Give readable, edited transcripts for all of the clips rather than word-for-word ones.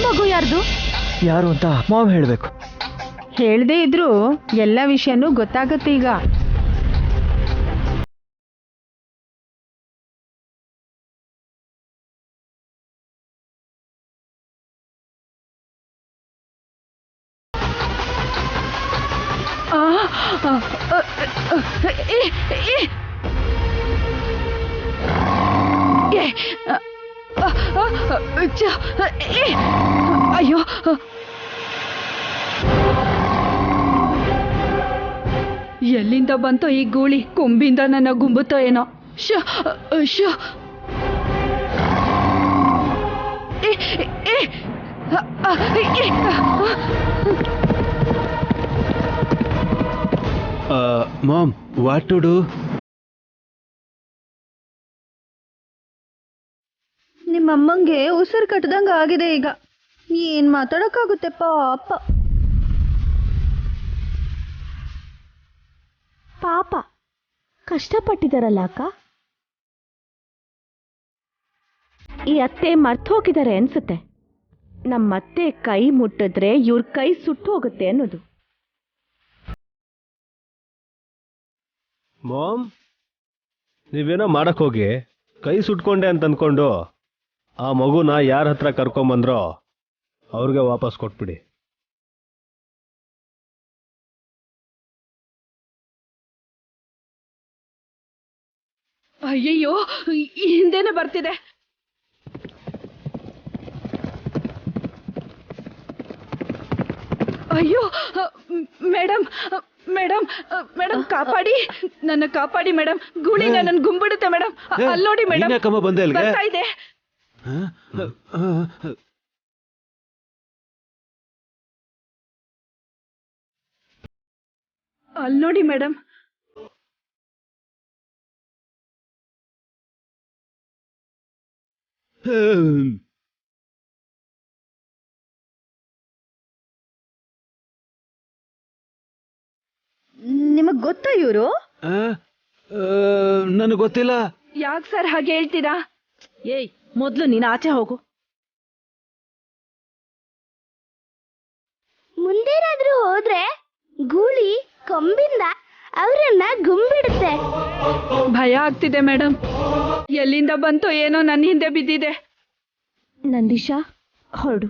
ಮಗು ಯಾರ್ದು? ಯಾರು ಅಂತ ಮಾವ್ ಹೇಳಬೇಕು. ಹೇಳ್ದೇ ಇದ್ರು ಎಲ್ಲ ವಿಷಯನೂ ಗೊತ್ತಾಗತ್ತೆ ಈಗ. ಅಯ್ಯೋ, ಎಲ್ಲಿಂದ ಬಂತೋ ಈ ಗೂಳಿ? ಕೊಂಬಿಂದ ನನ್ನ ಗುಂಬುತ್ತೋ ಏನೋ. Mom, what to do? ನಿಮ್ಮಮ್ಮಂಗೆ ಉಸಿರು ಕಟ್ಟದಂಗ ಆಗಿದೆ ಈಗ. ಏನ್ ಮಾತಾಡಕ್ಕಾಗುತ್ತೆ ಪಾಪ. ಪಾಪ ಕಷ್ಟಪಟ್ಟಿದಾರಲ್ಲ ಅಕ್ಕ. ಈ ಅತ್ತೆ ಮರ್ತು ಹೋಗಿದ್ದಾರೆ ಅನ್ಸುತ್ತೆ. ನಮ್ಮತ್ತೆ ಕೈ ಮುಟ್ಟಿದ್ರೆ ಇವ್ರ ಕೈ ಸುಟ್ಟು ಹೋಗುತ್ತೆ ಅನ್ನೋದು. ಮಾಮ್, ನೀವೇನೋ ಮಾಡಕ್ ಹೋಗಿ ಕೈ ಸುಟ್ಕೊಂಡೆ ಅಂತ ಅಂದ್ಕೊಂಡು ಆ ಮಗುನ ಯಾರ ಹತ್ರ ಕರ್ಕೊಂಬಂದ್ರೋ ಅವ್ರಿಗೆ ವಾಪಸ್ ಕೊಟ್ಬಿಡಿ. ಅಯ್ಯಯ್ಯೋ, ಹಿಂದೆನೆ ಬರ್ತಿದೆ. ಅಯ್ಯೋ ಮೇಡಮ್, ಮೇಡಮ್, ಮೇಡಮ್ ಕಾಪಾಡಿ, ನನ್ನ ಕಾಪಾಡಿ ಮೇಡಮ್. ಗೂಳಿ ನನ್ನ ಗುಂಬಿಡುತ್ತೆ ಮೇಡಮ್. ಅಲ್ಲಿ ನೋಡಿ ಮೇಡಮ್, ಬರ್ತಾ ಇದೆ. ಅಲ್ಲಿ ನೋಡಿ ಮೇಡಮ್. ನಿಮಗ್ ಗೊತ್ತಾ ಇವರು? ನನಗೆ ಗೊತ್ತಿಲ್ಲ. ಯಾಕೆ ಸರ್ ಹಾಗೆ ಹೇಳ್ತೀರಾ? ಏಯ್, ಮೊದ್ಲು ನೀನು ಆಚೆ ಹೋಗು. ಮುಂದೇನಾದ್ರೂ ಹೋದ್ರೆ ಗೂಳಿ ಕೊಂಬಿಂದ ಅವರನ್ನ ಗುಂಬಿಡುತ್ತೆ. ಭಯ ಆಗ್ತಿದೆ ಮೇಡಮ್. ಎಲ್ಲಿಂದ ಬಂತೋ ಏನೋ ನನ್ನ ಹಿಂದೆ ಬಿದ್ದಿದೆ. ನಂದಿಶಾ, ಹೊರಡು.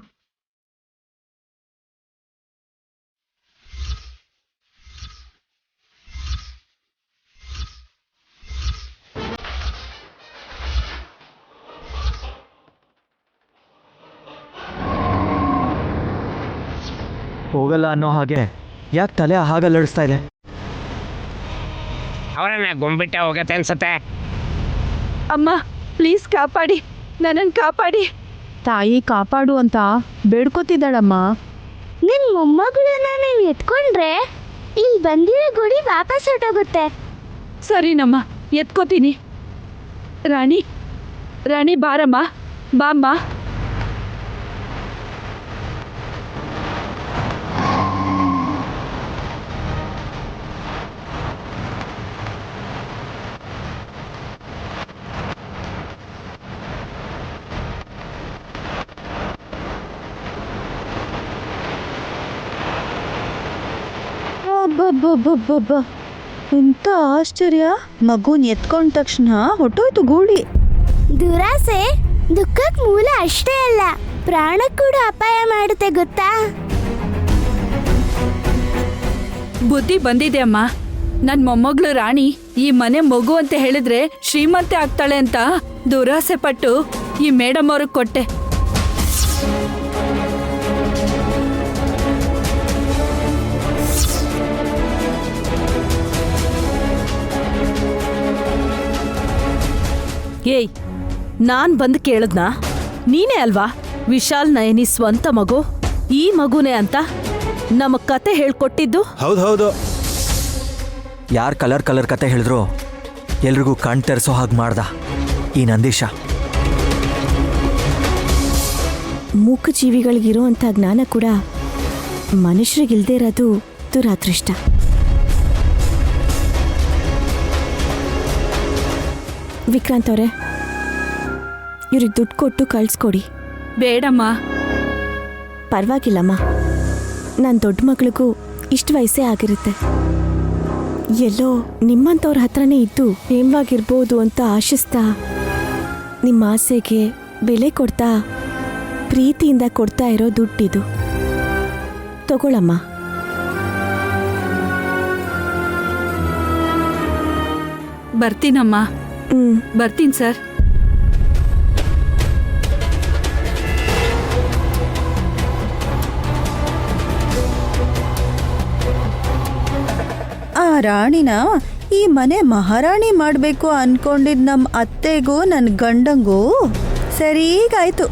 ಹೋಗಲ್ಲ ಅನ್ನೋ ಹಾಗೆ ಯಾಕೆ ತಲೆ ಹಾಗಲ್ಲಡಿಸ್ತಾ ಇದೆ? ಅವರನ್ನ ಗುಂಬಿಟ್ಟ ಹೋಗತ್ತೆ ಅನ್ಸತ್ತೆ. ಅಮ್ಮ ಪ್ಲೀಸ್ ಕಾಪಾಡಿ, ನನ್ನನ್ನು ಕಾಪಾಡಿ. ತಾಯಿ ಕಾಪಾಡು ಅಂತ ಬೇಡ್ಕೋತಿದ್ದಾಳಮ್ಮ. ನಿನ್ ಮೊಮ್ಮಗಳನ್ನ ನೀವ್ ಎತ್ಕೊಂಡ್ರೆ ಇಲ್ಲಿ ಬಂದಿರೋ ಗುಡಿ ವಾಪಸ್ ಹೊರಟೋಗುತ್ತೆ. ಸರಿನಮ್ಮ, ಎತ್ಕೋತೀನಿ. ರಾಣಿ, ರಾಣಿ ಬಾರಮ್ಮ, ಬಾಮ್ಮ. ಅಬ್ಬಬ್ಬಬ್ಬಬ್ಬ, ಎಂತ ಆಶ್ಚರ್ಯ! ಮಗುನ್ ಎತ್ಕೊಂಡ ತಕ್ಷಣ ಹೊಟ್ಟೋಯ್ತು ಗೂಳಿ. ದುರಾಸೆ ದುಃಖಕ್ ಮೂಲ ಅಷ್ಟೇ ಅಲ್ಲ, ಪ್ರಾಣಕ್ಕೆ ಕೂಡ ಅಪಾಯ ಮಾಡುತ್ತೆ ಗೊತ್ತಾ? ಬುದ್ಧಿ ಬಂದಿದೆ ಅಮ್ಮ. ನನ್ನ ಮೊಮ್ಮಗಳು ರಾಣಿ ಈ ಮನೆ ಮಗು ಅಂತ ಹೇಳಿದ್ರೆ ಶ್ರೀಮಂತೆ ಆಗ್ತಾಳೆ ಅಂತ ದುರಾಸೆ ಪಟ್ಟು ಈ ಮೇಡಮ್ ಅವ್ರಿಗೆ ಕೊಟ್ಟೆ. ಏಯ್, ನಾನ್ ಬಂದು ಕೇಳದ್ನಾ? ನೀನೇ ಅಲ್ವಾ ವಿಶಾಲ್ ನಯನಿ ಸ್ವಂತ ಮಗು, ಈ ಮಗುನೇ ಅಂತ ನಮಗ್ ಕತೆ ಹೇಳ್ಕೊಟ್ಟಿದ್ದು? ಹೌದು. ಯಾರು ಕಲರ್ ಕತೆ ಹೇಳಿದ್ರು ಎಲ್ರಿಗೂ ಕಣ್ ತೆರೆಸೋ ಹಾಗೆ ಮಾಡ್ದ ಈ ನಂದೀಶ. ಮೂಕ ಜೀವಿಗಳಿಗಿರುವಂಥ ಜ್ಞಾನ ಕೂಡ ಮನುಷ್ಯರಿಗಿಲ್ದೇ ಇರೋದು ದುರಾದೃಷ್ಟ. ವಿಕ್ರಾಂತ್ ಅವರೇ, ಇವ್ರಿಗೆ ದುಡ್ಡು ಕೊಟ್ಟು ಕಳಿಸ್ಕೊಡಿ. ಬೇಡಮ್ಮ, ಪರವಾಗಿಲ್ಲಮ್ಮ. ನನ್ನ ದೊಡ್ಡ ಮಗಳಿಗೂ ಇಷ್ಟು ವಯಸ್ಸೇ ಆಗಿರುತ್ತೆ. ಎಲ್ಲೋ ನಿಮ್ಮಂಥವ್ರ ಹತ್ರನೇ ಇದ್ದು ನೇಮವಾಗಿರ್ಬೋದು ಅಂತ ಆಶಿಸ್ತಾ ನಿಮ್ಮ ಆಸೆಗೆ ಬೆಲೆ ಕೊಡ್ತಾ ಪ್ರೀತಿಯಿಂದ ಕೊಡ್ತಾ ಇರೋ ದುಡ್ಡಿದು. ತಗೊಳಮ್ಮ. ಬರ್ತೀನಮ್ಮ. ಬರ್ತೀನಿ ಸರ್. ಆ ರಾಣಿನ ಈ ಮನೆ ಮಹಾರಾಣಿ ಮಾಡಬೇಕು ಅನ್ಕೊಂಡಿದ್ ನಮ್ಮ ಅತ್ತೆಗೂ ನನ್ನ ಗಂಡಂಗೂ ಸರಿಗಾಯ್ತು.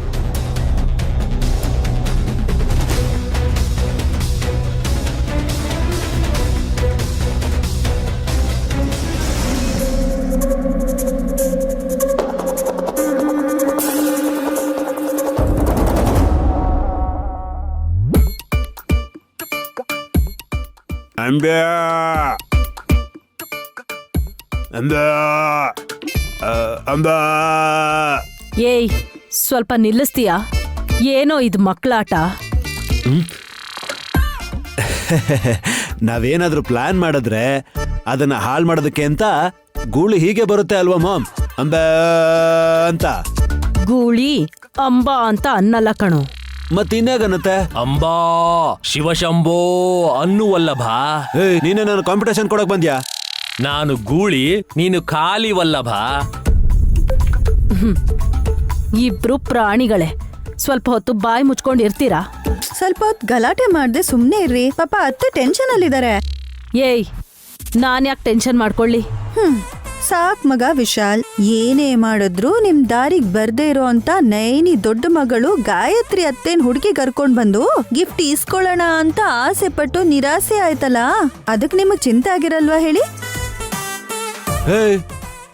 ಅಂಬೆ ಅಂಬೆ ಅಂಬೆ ಏಯ್ ಸ್ವಲ್ಪ ನಿಲ್ಲಿಸ್ತೀಯಾ? ಏನೋ ಇದು ಮಕ್ಕಳಾಟ. ನಾವೇನಾದ್ರೂ ಪ್ಲಾನ್ ಮಾಡಿದ್ರೆ ಅದನ್ನ ಹಾಳು ಮಾಡೋದಕ್ಕೆ ಅಂತ ಗೂಳಿ ಹೀಗೆ ಬರುತ್ತೆ ಅಲ್ವಾ ಮಾಮ್? ಅಂಬೆ ಅಂತ. ಗೂಳಿ ಅಂಬಾ ಅಂತ ಅನ್ನಲ್ಲ ಕಣು. ಮತ್ತಿನ್ಯಾಗನ್ನತ್ತೆ? ಅಂಬಾ ಶಿವಶಂಭೋ ಅನ್ನುವಲ್ಲಭ. ನೀನೇ ನಾನು ಕಾಂಪಿಟೇಷನ್ ಕೊಡಕ್ ಬಂದ್ಯಾ? ನಾನು ಗೂಳಿ, ನೀನು ಖಾಲಿ ವಲ್ಲಭ. ಇಬ್ರು ಪ್ರಾಣಿಗಳೇ. ಸ್ವಲ್ಪ ಹೊತ್ತು ಬಾಯಿ ಮುಚ್ಕೊಂಡಿರ್ತೀರಾ? ಸ್ವಲ್ಪ ಹೊತ್ತು ಗಲಾಟೆ ಮಾಡ್ದೆ ಸುಮ್ಮನೆ ಇರ್ರಿ. ಪಾಪ ಅತ್ತೆ ಟೆನ್ಷನ್ ಅಲ್ಲಿದ್ದಾರೆ. ಏಯ್ ನಾನ್ ಯಾಕೆ ಟೆನ್ಷನ್ ಮಾಡ್ಕೊಳ್ಳಿ? ಸಾಕ್ ಮಗ ವಿಶಾಲ್. ಏನೇ ಮಾಡಿದ್ರು ನಿಮ್ ದಾರಿಗ್ ಬರ್ದೇ ಇರೋ ಅಂತ ನೈನಿ ದೊಡ್ಡ ಮಗಳು ಗಾಯತ್ರಿ ಅತ್ತೇನ್ ಹುಡುಗಿ ಕರ್ಕೊಂಡ್ ಬಂದು ಗಿಫ್ಟ್ ಇಸ್ಕೊಳ್ಳೋಣ ಅಂತ ಆಸೆ ಪಟ್ಟು ನಿರಾಸೆ ಆಯ್ತಲ್ಲ, ಅದಕ್ ನಿಮಗ್ ಚಿಂತೆ ಆಗಿರಲ್ವಾ ಹೇಳಿ?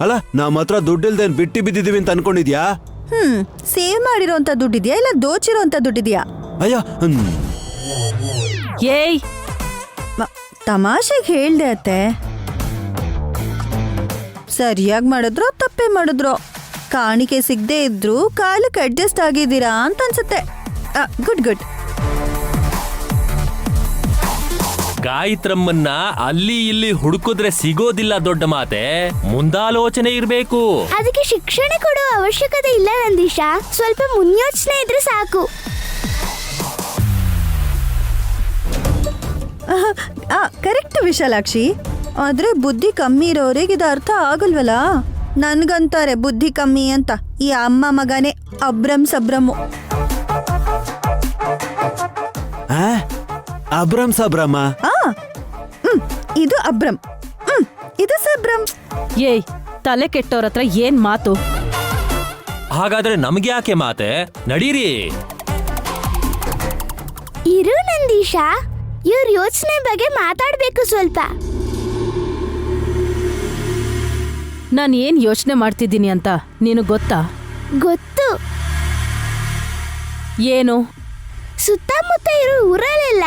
ಅಲ್ಲ, ನಮ್ಮ ಹತ್ರ ದುಡ್ಡಿಲ್ದೇನ್ ಬಿಟ್ಟಿ ಬಿದ್ದಿದೀವಿ ಅಂತ ಅನ್ಕೊಂಡಿದ್ಯಾ? ಸೇವ್ ಮಾಡಿರೋಂತ ದುಡ್ಡಿದ್ಯಾ ಇಲ್ಲ ದೋಚಿರೋಂತ ದುಡ್ಡಿದ್ಯಾ? ಅಯ್ಯ ಏಯ್ ತಮಾಷೆಗೆ ಹೇಳ್ದೆ ಅತ್ತೆ. ಸರಿಯಾಗಿ ಮಾಡಿದ್ರೋ ತಪ್ಪೇ ಮಾಡಿದ್ರೋ ಕಾಣಿಕೆ ಸಿಗದೆ ಇದ್ರು ಕಾಲಕ್ಕೆ ಅಡ್ಜಸ್ಟ್ ಆಗಿದ್ದೀರಾ ಅಂತ ಅನ್ಸುತ್ತೆ. Good good. ಗಾಯತ್ರಮ್ಮನ್ನ ಅಲ್ಲಿ ಇಲ್ಲಿ ಹುಡುಕಿದ್ರೆ ಸಿಗೋದಿಲ್ಲ ದೊಡ್ಡ ಮಾತೆ. ಮುಂದಾಲೋಚನೆ ಇರ್ಬೇಕು. ಅದಕ್ಕೆ ಶಿಕ್ಷಣ ಕೊಡೋ ಅವಶ್ಯಕತೆ ಇಲ್ಲ ನಂದೀಶ. ಸ್ವಲ್ಪ ಮುನ್ಯೋಚನೆ ಇದ್ರೆ ಸಾಕು. ಕರೆಕ್ಟ್ ವಿಶಾಲಾಕ್ಷಿ. ಆದ್ರೆ ಬುದ್ಧಿ ಕಮ್ಮಿ ಇರೋರಿಗೆ ಇದು ಅರ್ಥ ಆಗಲ್ವಲ್ಲ. ನನ್ಗಂತಾರೆ ಬುದ್ಧಿ ಕಮ್ಮಿ ಅಂತ ಈ ಅಮ್ಮ ಮಗನೇ ಅಬ್ರಂ ಸಬ್ರಮು. ಅಬ್ರಂ ಸಬ್ರಮ. ಇದು ಅಬ್ರಂ, ಇದು ಸಬ್ರಂ. ಏಯ್ ತಲೆ ಕೆಟ್ಟವ್ರ ಹತ್ರ ಏನ್ ಮಾತು? ಹಾಗಾದ್ರೆ ನಮ್ಗೆ ಯಾಕೆ ಮಾತೆ? ನಡೀರಿ. ಇರು ನಂದೀಶ, ಇವ್ರ ಯೋಚನೆ ಬಗ್ಗೆ ಮಾತಾಡ್ಬೇಕು ಸ್ವಲ್ಪ. ನಾನು ಏನ್ ಯೋಚನೆ ಮಾಡ್ತಿದ್ದೀನಿ ಅಂತ ನೀನು ಗೊತ್ತಾ? ಗೊತ್ತು. ಏನು? ಸುತ್ತಮುತ್ತ ಇರೋ ಊರಲ್ಲೆಲ್ಲ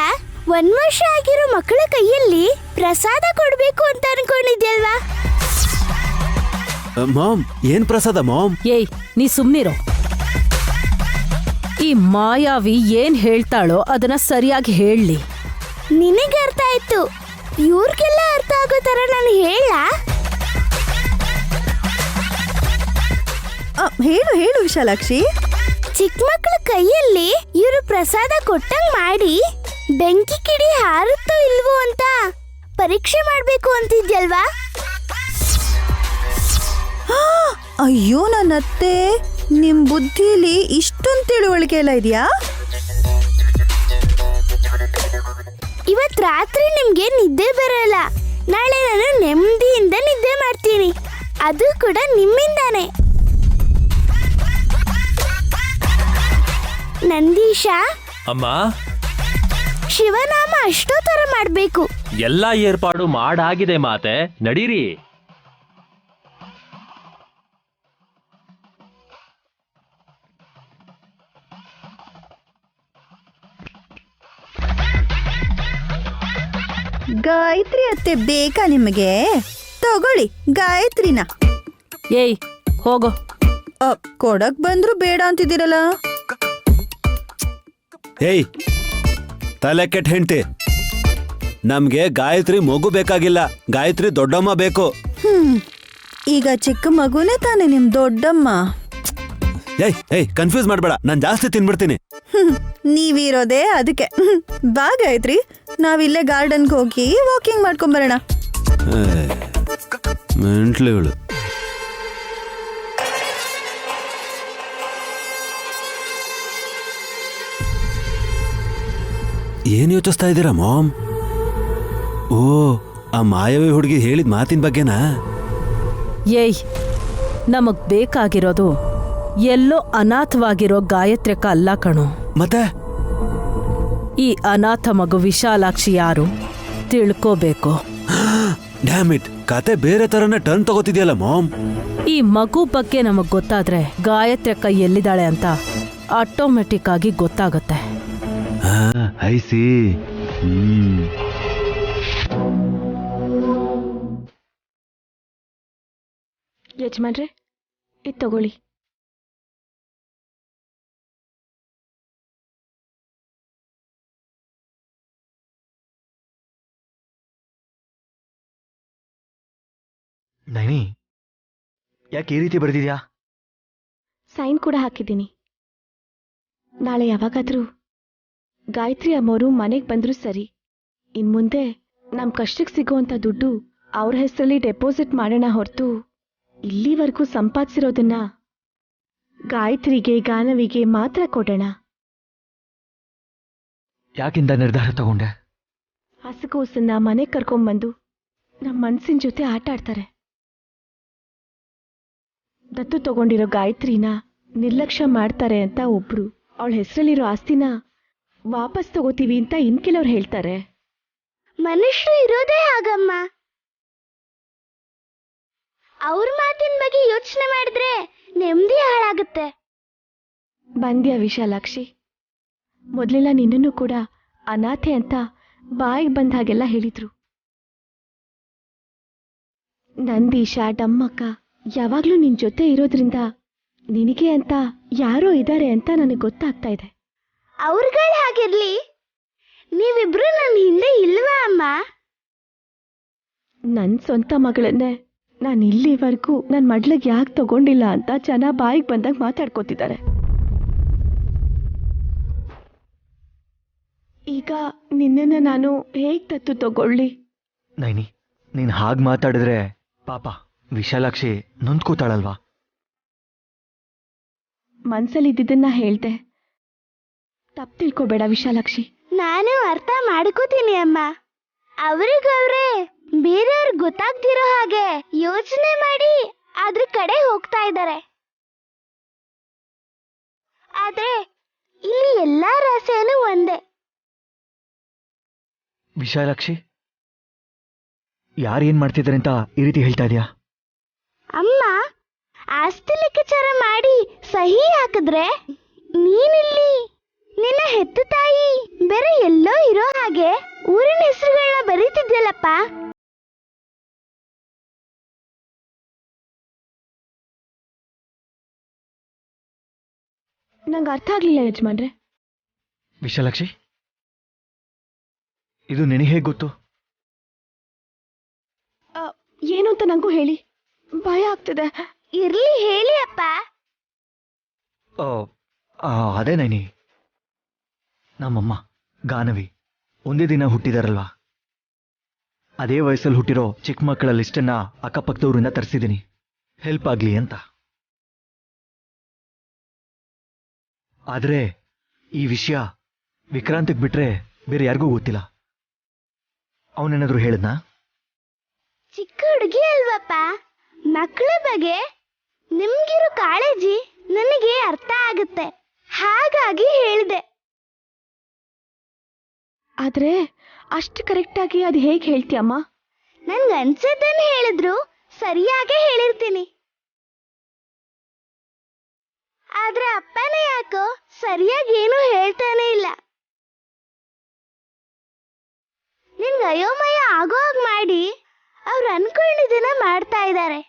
1 ವರ್ಷ ಆಗಿರೋ ಮಕ್ಕಳ ಕೈಯಲ್ಲಿ ಪ್ರಸಾದ ಕೊಡ್ಬೇಕು ಅಂತ ಅನ್ಕೊಂಡಿದ್ಯಲ್ವಾ? ಮಾಮ್, ಏನ್ ಪ್ರಸಾದ ಮಾಮ್? ಏಯ್ ನೀ ಸುಮ್ನಿರೋ. ಈ ಮಾಯಾವಿ ಏನ್ ಹೇಳ್ತಾಳೋ ಅದನ್ನ ಸರಿಯಾಗಿ ಹೇಳಿ. ನಿನಗೆ ಅರ್ಥ ಆಯ್ತು, ಇವ್ರಿಗೆಲ್ಲ ಅರ್ಥ ಆಗೋ ತರ ನಾನು ಹೇಳ? ಹೇಳು ಹೇಳು ವಿಶಾಲಾಕ್ಷಿ. ಚಿಕ್ಕ ಮಕ್ಕಳ ಕೈಯಲ್ಲಿ ಇವರು ಪ್ರಸಾದ ಕೊಟ್ಟಂಗ್ ಮಾಡಿ ಬೆಂಕಿ ಕಿಡಿ ಹಾರುತ್ತೋ ಇಲ್ವೋ ಅಂತ ಪರೀಕ್ಷೆ ಮಾಡ್ಬೇಕು ಅಂತಿದ್ಯಲ್ವಾ? ಅಯ್ಯೋ ನನ್ನತ್ತೆ, ನಿಮ್ ಬುದ್ಧಿಲಿ ಇಷ್ಟೊಂದು ತಿಳುವಳಿಕೆ ಎಲ್ಲ ಇದೆಯಾ? ಇವತ್ ರಾತ್ರಿ ನಿಮ್ಗೆ ನಿದ್ದೆ ಬರಲ್ಲ. ನಾಳೆ ನಾನು ನೆಮ್ಮದಿಯಿಂದ ನಿದ್ದೆ ಮಾಡ್ತೀನಿ. ಅದು ಕೂಡ ನಿಮ್ಮಿಂದಾನೆ. ನಂದೀಶ, ಅಮ್ಮ, ಶಿವನಾಮ ಅಷ್ಟೋ ತರ ಮಾಡ್ಬೇಕು. ಎಲ್ಲಾ ಏರ್ಪಾಡು ಮಾಡಾಗಿದೆ ಮಾತೆ. ನಡೀರಿ. ಗಾಯತ್ರಿ ಅತ್ತೆ ಬೇಕಾ ನಿಮಗೆ? ತಗೊಳ್ಳಿ ಗಾಯತ್ರಿನ. ಏಯ್ ಹೋಗೋ. ಕೊಡಕ್ ಬಂದ್ರು ಬೇಡ ಅಂತಿದ್ದೀರಲ್ಲ. ಏಯ್ ತಲೆ ಕೆಟ್ಟ ಹೆಂಡ್ತಿ, ನಮ್ಗೆ ಗಾಯತ್ರಿ ಮಗು ಬೇಕಾಗಿಲ್ಲ, ಗಾಯತ್ರಿ ದೊಡ್ಡಮ್ಮ ಬೇಕು. ಈಗ ಚಿಕ್ಕ ಮಗುನೇ ತಾನೆ ನಿಮ್ ದೊಡ್ಡಮ್ಮ. ಏಯ್ ಕನ್ಫ್ಯೂಸ್ ಮಾಡ್ಬೇಡ, ನಾನ್ ಜಾಸ್ತಿ ತಿನ್ಬಿಡ್ತೀನಿ. ನೀವಿರೋದೇ ಅದಕ್ಕೆ. ಬಾ ಗಾಯತ್ರಿ, ನಾವಿಲ್ಲೇ ಗಾರ್ಡನ್ಗೆ ಹೋಗಿ ವಾಕಿಂಗ್ ಮಾಡ್ಕೊಂಬರೋಣ. ಮೆಂಟ್ಲಿಗಳು. ಏನ್ ಯೋಚಿಸ್ತಾ ಇದ್ದೀರಾ ಮಾಮ್? ಓ, ಆ ಮಾಯಾವಿ ಹುಡುಗಿ ಹೇಳಿದ ಮಾತಿನ ಬಗ್ಗೆನಾ? ಏಯ್, ನಮಗ್ ಬೇಕಾಗಿರೋದು ಎಲ್ಲೋ ಅನಾಥವಾಗಿರೋ ಗಾಯತ್ರಿಕ ಅಲ್ಲ ಕಣೋ. ಮತ್ತೆ ಈ ಅನಾಥ ಮಗು ವಿಶಾಲಾಕ್ಷಿ ಯಾರು ತಿಳ್ಕೋಬೇಕು. ಡ್ಯಾಮ್ ಇಟ್, ಕತೆ ಬೇರೆ ತರನೇ ಟರ್ನ್ ತಗೋತಿದ್ಯಲ್ಲ ಮಾಮ್. ಈ ಮಗು ಬಗ್ಗೆ ನಮಗ್ ಗೊತ್ತಾದ್ರೆ ಗಾಯತ್ರಿಕ ಎಲ್ಲಿದ್ದಾಳೆ ಅಂತ ಆಟೋಮೆಟಿಕ್ ಆಗಿ ಗೊತ್ತಾಗತ್ತೆ. ಐಸಿ. ಯಜಮಾನ್ರೆ, ಇದು ತಗೊಳ್ಳಿ. ನೈನಿ, ಯಾಕೆ ಈ ರೀತಿ ಬರೆದಿದ್ಯಾ? ಸೈನ್ ಕೂಡ ಹಾಕಿದ್ದೀನಿ. ನಾಳೆ ಯಾವಾಗಾದ್ರೂ ಗಾಯತ್ರಿ ಅಮ್ಮೋರು ಮನೆಗೆ ಬಂದ್ರು ಸರಿ, ಇನ್ಮುಂದೆ ನಮ್ ಕಷ್ಟಕ್ಕೆ ಸಿಗೋಂಥ ದುಡ್ಡು ಅವ್ರ ಹೆಸರಲ್ಲಿ ಡೆಪಾಸಿಟ್ ಮಾಡೋಣ ಹೊರತು ಇಲ್ಲಿವರೆಗೂ ಸಂಪಾದಿಸಿರೋದನ್ನ ಗಾಯತ್ರಿಗೆ ಗಾನವಿಗೆ ಮಾತ್ರ ಕೊಡೋಣ. ಯಾಕಿಂದ ನಿರ್ಧಾರ ತಗೊಂಡೆ? ಹಸುಗೋಸನ್ನ ಮನೆಗೆ ಕರ್ಕೊಂಡ್ಬಂದು ನಮ್ಮ ಮನ್ಸಿನ ಜೊತೆ ಆಟ ಆಡ್ತಾರೆ. ದತ್ತು ತಗೊಂಡಿರೋ ಗಾಯತ್ರಿನ ನಿರ್ಲಕ್ಷ್ಯ ಮಾಡ್ತಾರೆ ಅಂತ ಒಬ್ರು, ಅವಳ ಹೆಸರಲ್ಲಿರೋ ಆಸ್ತಿನ ವಾಪಸ್ ತಗೋತೀವಿ ಅಂತ ಇನ್ ಕೆಲವ್ರು ಹೇಳ್ತಾರೆ. ಮನುಷ್ಯರು ಇರೋದೇ ಹಾಗಮ್ಮ. ಅವ್ರ ಮಾತಿನ ಬಗ್ಗೆ ಯೋಚನೆ ಮಾಡಿದ್ರೆ ನೆಮ್ಮದಿ ಹಾಳಾಗುತ್ತೆ. ಬಂದ್ಯಾ ವಿಶಾಲಾಕ್ಷಿ? ಮೊದಲೆಲ್ಲ ನಿನ್ನನ್ನು ಕೂಡ ಅನಾಥೆ ಅಂತ ಬಾಯಿಗೆ ಬಂದ ಹಾಗೆಲ್ಲ ಹೇಳಿದ್ರು. ನಂದೀಶ, ಡಮ್ಮಕ್ಕ ಯಾವಾಗ್ಲೂ ನಿನ್ ಜೊತೆ ಇರೋದ್ರಿಂದ ನಿನಗೆ ಅಂತ ಯಾರೋ ಇದ್ದಾರೆ ಅಂತ ನನಗೆ ಗೊತ್ತಾಗ್ತಾ ಇದೆ. ಅವ್ರಗಳು ಹಾಗಿರ್ಲಿ, ನೀವಿಬ್ರು ನನ್ನ ಹಿಂದೆ ಇಲ್ವಾ ಅಮ್ಮ? ನನ್ನ ಸ್ವಂತ ಮಗಳನ್ನೇ ನಾನು ಇಲ್ಲಿವರೆಗೂ ನನ್ನ ಮಡ್ಲಿಗೆ ಯಾಕೆ ತಗೊಂಡಿಲ್ಲ ಅಂತ ಜನ ಬಾಯಿಗೆ ಬಂದಾಗ ಮಾತಾಡ್ಕೋತಿದ್ದಾರೆ. ಈಗ ನಿನ್ನನ್ನು ನಾನು ಹೇಗೆ ದತ್ತು ತಗೊಳ್ಳಿ? ನೈನಿ, ನೀನ್ ಹಾಗೆ ಮಾತಾಡಿದ್ರೆ ಪಾಪ ವಿಶಾಲಾಕ್ಷಿ ನೊಂದ್ಕೋತಾಳಲ್ವಾ? ಮನ್ಸಲ್ಲಿದ್ದನ್ನ ಹೇಳ್ದೆ, ತಪ್ಪು ತಿಳ್ಕೊಬೇಡ ವಿಶಾಲಾಕ್ಷಿ. ನಾನು ಅರ್ಥ ಮಾಡ್ಕೋತೀನಿ ಅಮ್ಮ. ಅವ್ರಿಗವ್ರೆ ಬೇರೆಯವ್ರಿಗೆ ಗೊತ್ತಾಗ್ದಿರೋ ಹಾಗೆ ಯೋಚನೆ ಮಾಡಿ ಅದ್ರ ಕಡೆ ಹೋಗ್ತಾ ಇದ್ದಾರೆ. ಆದ್ರೆ ಇಲ್ಲಿ ಎಲ್ಲಾ ರಹಸ್ಯನೂ ಒಂದೇ. ವಿಶಾಲಾಕ್ಷಿ, ಯಾರೇನ್ ಮಾಡ್ತಿದ್ದಾರೆ ಅಂತ ಈ ರೀತಿ ಹೇಳ್ತಾ ಇದೀಯಾ? ಅಮ್ಮ, ಆಸ್ತಿ ಲೆಕ್ಕಾಚಾರ ಮಾಡಿ ಸಹಿ ಹಾಕಿದ್ರೆ ನೀನಿಲ್ಲಿ ನಿನ್ನ ಹೆತ್ತ ತಾಯಿ ಬೇರೆ ಎಲ್ಲೋ ಇರೋ ಹಾಗೆ ಊರಿನ ಹೆಸರುಗಳನ್ನ ಬರೀತಿದ್ಯಲ್ಲಪ್ಪ. ನಂಗೆ ಅರ್ಥ ಆಗ್ಲಿಲ್ಲ ಯಜಮಾನ್ರೆ. ವಿಶಾಲಾಕ್ಷಿ, ಇದು ನಿನಗೆ ಹೇಗೆ ಗೊತ್ತು? ಏನು ಅಂತ ನಂಗೂ ಹೇಳಿ, ಭಯ ಆಗ್ತಿದೆ. ಇರ್ಲಿ ಹೇಳಿ ಅಪ್ಪ. ಅದೇ ನೈನಿ, ನಮ್ಮಮ್ಮ ಗಾನವಿ ಒಂದೇ ದಿನ ಹುಟ್ಟಿದಾರಲ್ವಾ, ಅದೇ ವಯಸ್ಸಲ್ಲಿ ಹುಟ್ಟಿರೋ ಚಿಕ್ಕ ಮಕ್ಕಳ ಲಿಸ್ಟನ್ನ ಅಕ್ಕಪಕ್ಕದವರಿಂದ ತರಿಸಿದ್ದೀನಿ, ಹೆಲ್ಪ್ ಆಗ್ಲಿ ಅಂತ. ಆದ್ರೆ ಈ ವಿಷಯ ವಿಕ್ರಾಂತಿಗೆ ಬಿಟ್ರೆ ಬೇರೆ ಯಾರಿಗೂ ಗೊತ್ತಿಲ್ಲ. ಅವನೇನಾದ್ರೂ ಹೇಳಿದ್ನಾ? ಚಿಕ್ಕ ಹುಡುಗಿ ಅಲ್ವಪ್ಪ, ಮಕ್ಕಳ ಬಗ್ಗೆ ನಿಮ್ಗಿರೋ ಕಾಳಜಿ ನನಗೆ ಅರ್ಥ ಆಗುತ್ತೆ, ಹಾಗಾಗಿ ಹೇಳಿದೆ. ಆದ್ರೆ ಅಷ್ಟು ಕರೆಕ್ಟಾಗಿ ಅದು ಹೇಗೆ ಹೇಳ್ತೀಯಮ್ಮ? ನನ್ಗೆ ಅನ್ಸದ್ದನ್ನು ಹೇಳಿದ್ರು ಸರಿಯಾಗೇ ಹೇಳಿರ್ತೀನಿ. ಆದ್ರೆ ಅಪ್ಪನೇ ಯಾಕೋ ಸರಿಯಾಗಿ ಏನೂ ಹೇಳ್ತಾನೆ ಇಲ್ಲ. ನಿನ್ಗೆ ಅಯೋಮಯ ಆಗೋ ಹಾಗೆ ಮಾಡಿ ಅವ್ರು ಅನ್ಕೊಂಡಿದ್ದನ್ನ ಮಾಡ್ತಾ ಇದ್ದಾರೆ.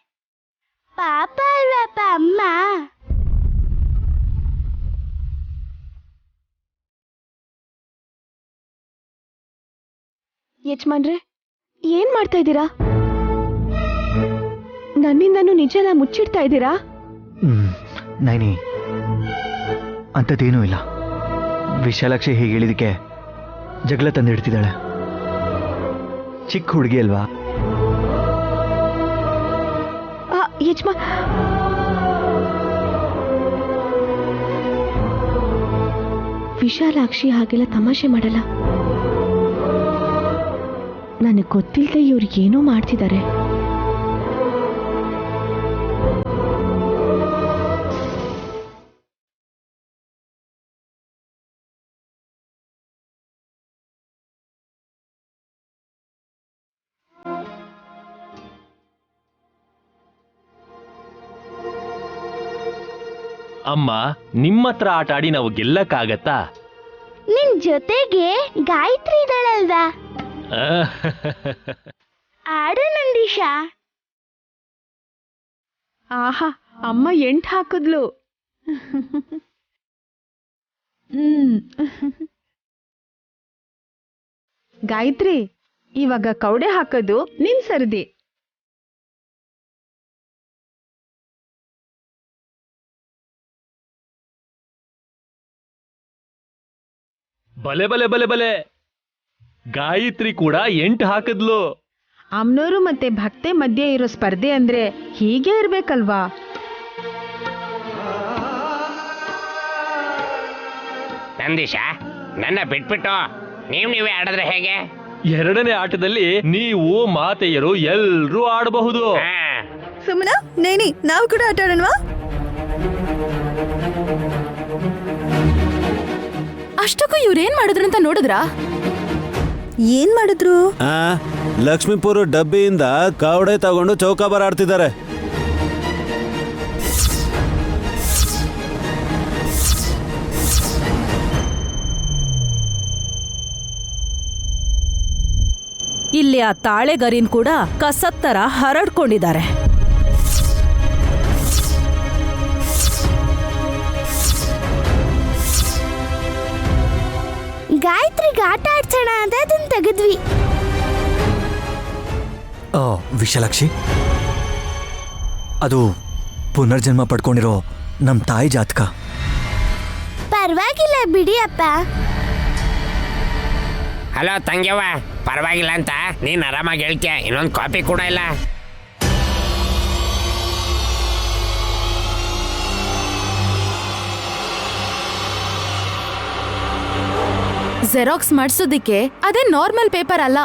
ಪಾಪ ಅಲ್ವಪ್ಪ ಅಮ್ಮ. ಯಜಮಾನ್ರೆ ಏನ್ ಮಾಡ್ತಾ ಇದ್ದೀರಾ? ನನ್ನಿಂದನೂ ನಿಜನ ಮುಚ್ಚಿಡ್ತಾ ಇದ್ದೀರಾ? ನೈನಿ, ಅಂಥದ್ದೇನೂ ಇಲ್ಲ. ವಿಶಾಲಾಕ್ಷಿ ಹೀಗೆ ಹೇಳಿದಕ್ಕೆ ಜಗಳ ತಂದಿಡ್ತಿದ್ದಾಳೆ. ಚಿಕ್ಕ ಹುಡುಗಿ ಅಲ್ವಾ? ವಿಶಾಲಾಕ್ಷಿ ಹಾಗೆಲ್ಲ ತಮಾಷೆ ಮಾಡಲ್ಲ. ನನಗೆ ಗೊತ್ತಿಲ್ಲದೆ ಇವ್ರು ಏನೋ ಮಾಡ್ತಿದ್ದಾರೆ. ಅಮ್ಮ, ನಿಮ್ಮತ್ರ ಆಟ ಆಡಿ ನಾವು ಗೆಲ್ಲಕ್ಕಾಗತ್ತಾ? ನಿನ್ ಜೊತೆಗೆ ಗಾಯತ್ರಿ ಇದ್ದಾಳಲ್ವಾ, ಆಡು ನಂದೀಶ. ಆಹಾ, ಅಮ್ಮ 8 ಹಾಕಿದ್ಲು. ಗಾಯತ್ರಿ, ಇವಾಗ ಕೌಡೆ ಹಾಕೋದು ನಿನ್ ಸರದಿ. ಬಲೆ ಬಲೆ ಬಲೆ ಬಲೆ, ಗಾಯತ್ರಿ ಕೂಡ 8 ಹಾಕಿದ್ಲು. ಅಮ್ನೋರು ಮತ್ತೆ ಭಕ್ತೆ ಮಧ್ಯೆ ಇರೋ ಸ್ಪರ್ಧೆ ಅಂದ್ರೆ ಹೀಗೆ ಇರ್ಬೇಕಲ್ವಾ? ನಂದೀಶ, ನನ್ನ ಬಿಟ್ಬಿಟ್ಟು ನೀವೇ ಆಡಿದ್ರೆ ಹೇಗೆ? ಎರಡನೇ ಆಟದಲ್ಲಿ ನೀವು ಮಾತೆಯರು ಎಲ್ರೂ ಆಡಬಹುದು. ಸುಮ್ಮನ ನೇನಿ, ನಾವು ಕೂಡ ಆಟ ಆಡೋಣವಾ? ಅಷ್ಟಕ್ಕೂ ಇವ್ರೇನ್ ಮಾಡಿದ್ರು ಅಂತ ನೋಡಿದ್ರಾ? ಏನ್ ಮಾಡಿದ್ರು? ಲಕ್ಷ್ಮೀಪುರ ಡಬ್ಬಿಯಿಂದ ಕವಡೆ ತಗೊಂಡು ಚೌಕಾಬಾರ ಆಡ್ತಿದ್ದಾರೆ. ಇಲ್ಲಿ ಆ ತಾಳೆಗರಿನ್ ಕೂಡ ಕಸತ್ತರ ಹರಡ್ಕೊಂಡಿದ್ದಾರೆ. ಗಾಯತ್ರಿಗೆ ಆಟ ಆಡ್ಸೋಣ ಅಂತ ಅದನ್ನ ತೆಗೆದ್ವಿ. ವಿಶಾಲಾಕ್ಷಿ, ಅದು ಪುನರ್ಜನ್ಮ ಪಡ್ಕೊಂಡಿರೋ ನಮ್ ತಾಯಿ ಜಾತಕ. ಪರವಾಗಿಲ್ಲ ಬಿಡಿ ಅಪ್ಪ. ಹಲೋ ತಂಗ್ಯವ್ವ, ಪರವಾಗಿಲ್ಲ ಅಂತ ನೀನ್ ಆರಾಮಾಗಿ ಹೇಳ್ತೀಯ. ಇನ್ನೊಂದು ಕಾಪಿ ಕೂಡ ಇಲ್ಲ. ಜೆರಾಕ್ಸ್ ಮಾಡಿಸೋದಿಕ್ಕೆ ಅದೇ ನಾರ್ಮಲ್ ಪೇಪರ್ ಅಲ್ಲ.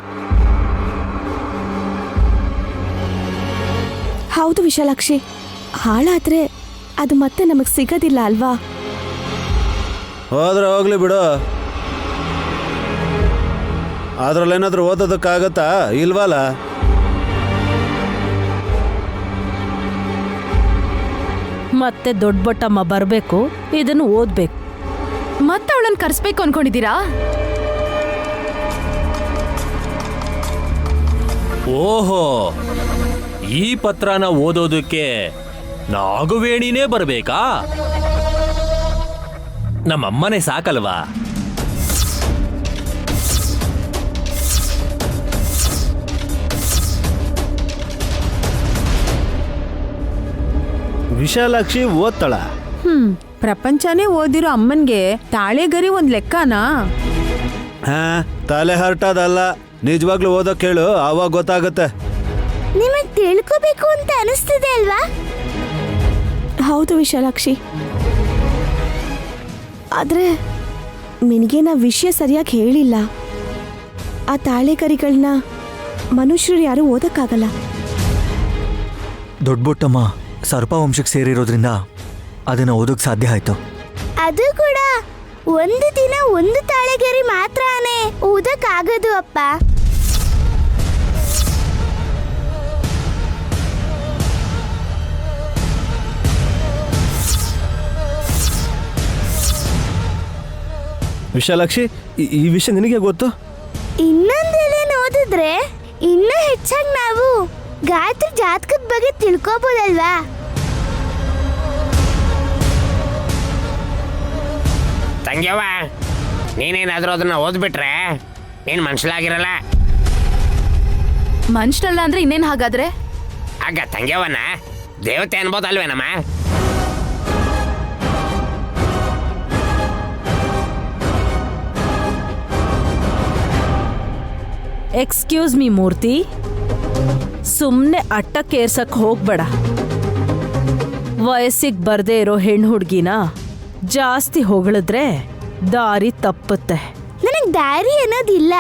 ಹೌದು ವಿಶಾಲಾಕ್ಷಿ, ಹಾಳಾದ್ರೆ ಅದು ಮತ್ತೆ ನಮಗ್ ಸಿಗೋದಿಲ್ಲ ಅಲ್ವಾ? ಹೋದ್ರೆ ಹೋಗ್ಲಿ ಬಿಡು. ಅದ್ರಲ್ಲೇನಾದ್ರೂ ಓದೋದಕ್ಕಾಗತ್ತಾ? ಇಲ್ವಲ್ಲ. ಮತ್ತೆ ದೊಡ್ಡ ಬೊಟ್ಟಮ್ಮ ಬರ್ಬೇಕು, ಇದನ್ನು ಓದ್ಬೇಕು. ಮತ್ತೆ ಅವಳನ್ನ ಕರ್ಸ್ಬೇಕು ಅನ್ಕೊಂಡಿದ್ದೀರಾ? ಓಹೋ, ಈ ಪತ್ರನ ಓದೋದಕ್ಕೆ ನಾಗವೇಣಿನೇ ಬರ್ಬೇಕಾ? ನಮ್ಮಮ್ಮನೇ ಸಾಕಲ್ವಾ? ವಿಶಾಲಾಕ್ಷಿ ಓದ್ತಾಳ? ಪ್ರಪಂಚನೇ ಓದಿರೋ ಅಮ್ಮನ್ಗೆ ತಾಳೆಗರಿ ಒಂದ್ ಲೆಕ್ಕನಾ? ತಲೆ ಹರಟದಲ್ಲ, ನಿಜವಾಗ್ಲೂ ಓದೋಕ್ ಕೇಳು, ಆವಾಗ ಗೊತ್ತಾಗತ್ತೆ. ನಿಮಗ್ ತಿಳ್ಕೋಬೇಕು ಅಂತ ಅನಿಸ್ತಿದೆ ಅಲ್ವಾ? ಹೌದು ವಿಶಾಲಾಕ್ಷಿ, ಆದ್ರೆ ನಿನಗೆ ನಾ ವಿಷಯ ಸರಿಯಾಗಿ ಹೇಳಿಲ್ಲ. ಆ ತಾಳೆಗರಿಗಳನ್ನ ಮನುಷ್ಯರು ಯಾರು ಓದಕ್ಕಾಗಲ್ಲ. ದೊಡ್ಡಬೊಟ್ಟಮ್ಮ ಸರ್ಪ ವಂಶಕ್ಕೆ ಸೇರಿರೋದ್ರಿಂದ ಅದನ್ನ ಓದೋಕ್ ಸಾಧ್ಯ ಆಯ್ತು. ಅದು ಕೂಡ ಒಂದು ದಿನ ಒಂದು ತಾಳೆಗರಿ ಮಾತ್ರನೇ ಓದಕ್ಕಾಗದು ಅಪ್ಪ. ವಿಶಾಲಾಕ್ಷಿ, ಈ ವಿಷಯ ನಿನಗೆ ಗೊತ್ತು? ಇನ್ನೊಂದೇನೇನು ಓದಿದ್ರೆ ಇನ್ನೂ ಹೆಚ್ಚಾಗಿ ನಾವು ಗಾಯತ್ರಿ ಜಾತಕದ ಬಗ್ಗೆ ತಿಳ್ಕೋಬೋದಲ್ವಾ? ತಂಗ್ಯವ್ವ, ನೀನೇನಾದ್ರೂ ಅದನ್ನ ಓದ್ಬಿಟ್ರೆ ನೀನ್ ಮನ್ಸಲಾಗಿರಲ್ಲ. ಮನುಷ್ಯರಲ್ಲ ಅಂದ್ರೆ ಇನ್ನೇನ್ ಹಾಗಾದ್ರೆ? ಆಗ ತಂಗ್ಯವನ್ನ ದೇವತೆ ಅನ್ಬೋದಲ್ವೇನಮ್ಮ? ಎಕ್ಸ್ಕ್ಯೂಸ್ ಮೀ ಮೂರ್ತಿ, ಸುಮ್ನೆ ಅಟ್ಟಕ್ಕೇರ್ಸಕ್ ಹೋಗ್ಬೇಡ. ವಯಸ್ಸಿಗೆ ಬರ್ದೇ ಇರೋ ಹೆಣ್ಣು ಹುಡ್ಗಿನ ಜಾಸ್ತಿ ಹೊಗಳಿದ್ರೆ ದಾರಿ ತಪ್ಪುತ್ತೆ. ನನಗ್ ದಾರಿ ಅನ್ನೋದಿಲ್ಲ.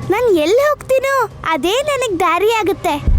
ನಾನು ಎಲ್ಲಿ ಹೋಗ್ತೀನೋ ಅದೇ ನನಗ್ ದಾರಿ ಆಗುತ್ತೆ.